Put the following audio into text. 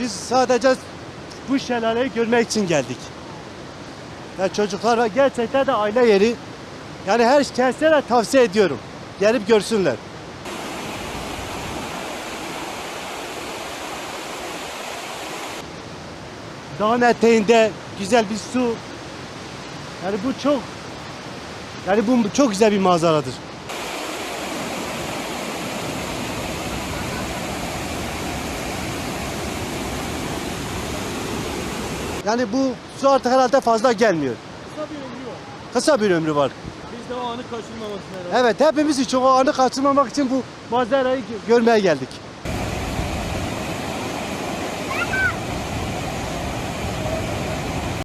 Biz sadece bu şelaleyi görmek için geldik. Ya çocuklar ve gerçekten de aile yeri. Yani her kendisine de tavsiye ediyorum. Gelip görsünler. Dağın eteğinde güzel bir su. Yani bu çok güzel bir manzaradır. Yani bu su artık herhalde fazla gelmiyor. Kısa bir ömrü var. Kısa bir ömrü var. Biz de o anı kaçırmamasın herhalde. Evet, hepimiz için o anı kaçırmamak için bu manzarayı görmeye geldik.